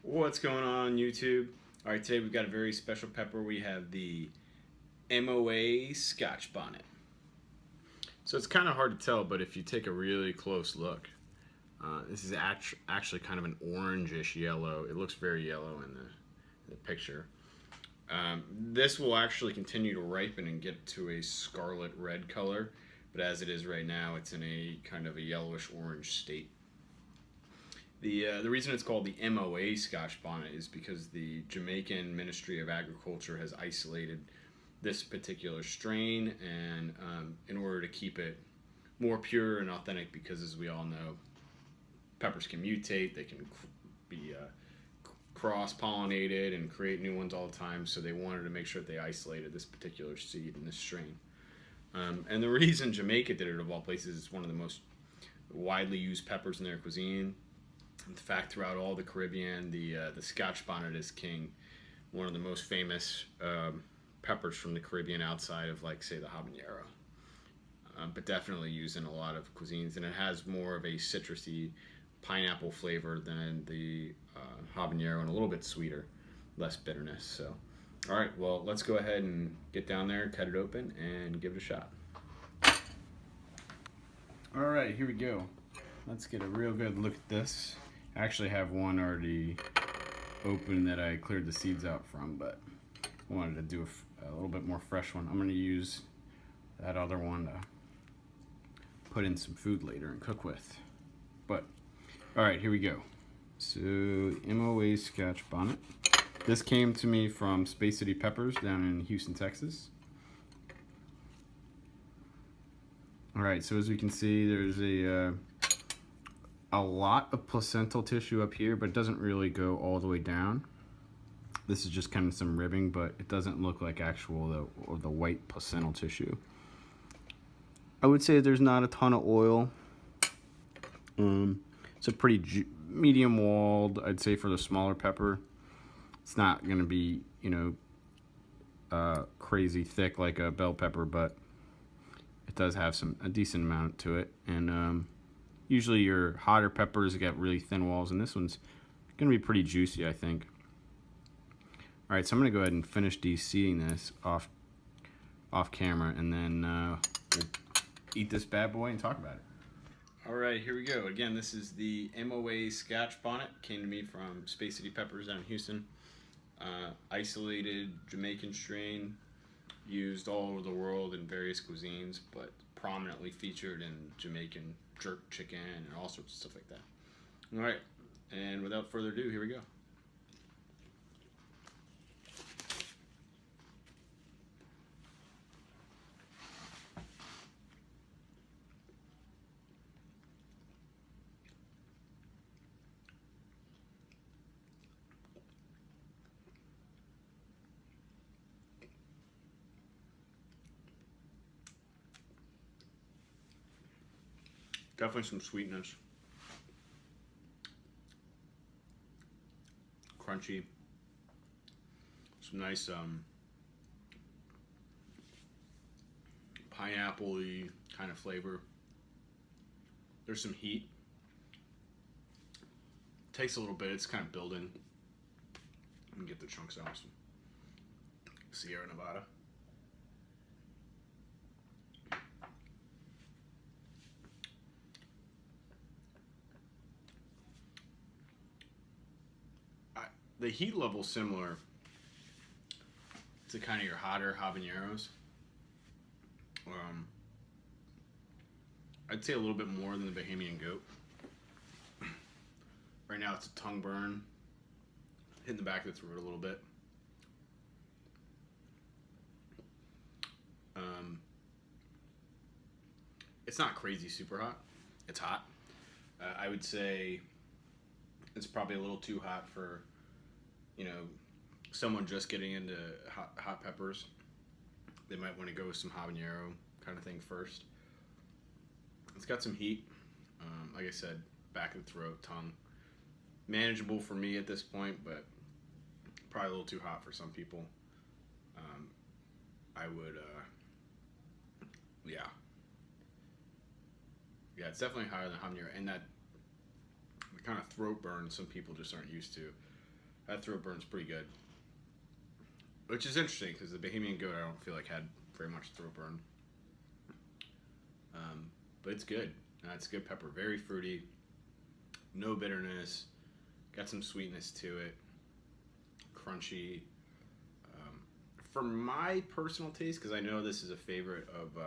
What's going on YouTube? All right, today we've got a very special pepper. We have the MOA Scotch Bonnet. So it's kind of hard to tell, but if you take a really close look, this is actually kind of an orangish yellow. It looks very yellow in the picture. This will actually continue to ripen and get to a scarlet red color, but as it is right now, it's in a kind of a yellowish orange state. The reason it's called the MOA Scotch Bonnet is because the Jamaican Ministry of Agriculture has isolated this particular strain, and in order to keep it more pure and authentic, because as we all know, peppers can mutate, they can be cross-pollinated and create new ones all the time, so they wanted to make sure that they isolated this particular seed and this strain. And the reason Jamaica did it, of all places, is one of the most widely used peppers in their cuisine. In fact, throughout all the Caribbean, the Scotch bonnet is king. One of the most famous peppers from the Caribbean outside of, like, say, the habanero. But definitely used in a lot of cuisines, and it has more of a citrusy pineapple flavor than the habanero, and a little bit sweeter, less bitterness. So, all right, well, let's go ahead and get down there, cut it open, and give it a shot. All right, here we go. Let's get a real good look at this. I actually have one already open that I cleared the seeds out from, but I wanted to do a little bit more fresh one. I'm going to use that other one to put in some food later and cook with. But, all right, here we go. So, MOA Scotch Bonnet. This came to me from Space City Peppers down in Houston, Texas. All right, so as we can see, there's a lot of placental tissue up here, but it doesn't really go all the way down. This is just kind of some ribbing, but it doesn't look like actual the white placental tissue. I would say there's not a ton of oil. It's a pretty medium walled, I'd say, for the smaller pepper. It's not going to be, crazy thick like a bell pepper, but it does have a decent amount to it. And usually your hotter peppers get really thin walls, and this one's going to be pretty juicy, I think. All right, so I'm going to go ahead and finish de-seeding this off camera, and then we'll eat this bad boy and talk about it. All right, here we go. Again, this is the MOA Scotch Bonnet. Came to me from Space City Peppers down in Houston. Isolated Jamaican strain, used all over the world in various cuisines, but prominently featured in Jamaican jerk chicken and all sorts of stuff like that. All right, and without further ado, here we go. Definitely some sweetness. Crunchy. Some nice pineapple-y kind of flavor. There's some heat. Takes a little bit. It's kind of building. Let me get the chunks out. Some Sierra Nevada. The heat level similar to kind of your hotter habaneros. I'd say a little bit more than the Bahamian goat. Right now it's a tongue burn, hitting the back of the throat a little bit. It's not crazy super hot. It's hot. I would say it's probably a little too hot for, someone just getting into hot peppers. They might want to go with some habanero kind of thing first. It's got some heat. Like I said, back of the throat, tongue. Manageable for me at this point, but probably a little too hot for some people. I would, yeah, it's definitely higher than habanero, and that the kind of throat burn some people just aren't used to. That throat burn's pretty good. Which is interesting because the Bahamian goat I don't feel like had very much throat burn. But it's good. It's good pepper. Very fruity. No bitterness. Got some sweetness to it. Crunchy. For my personal taste, because I know this is a favorite of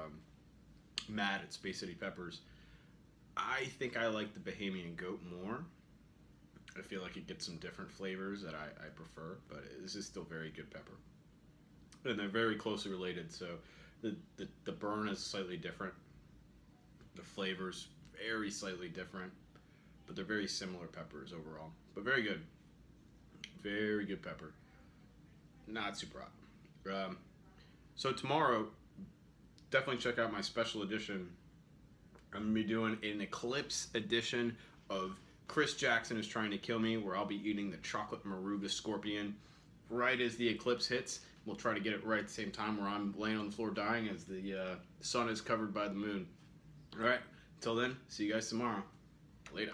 Matt at Space City Peppers, I think I like the Bahamian goat more. I feel like it gets some different flavors that I prefer, but this is still very good pepper. And they're very closely related, so the burn is slightly different. The flavor's very slightly different, but they're very similar peppers overall. But very good. Very good pepper. Not super hot. So tomorrow, definitely check out my special edition. I'm going to be doing an Eclipse edition of Chris Jackson is Trying to Kill Me, where I'll be eating the chocolate Maruga scorpion right as the eclipse hits. We'll try to get it right at the same time where I'm laying on the floor dying as the sun is covered by the moon. All right, until then, see you guys tomorrow. Later.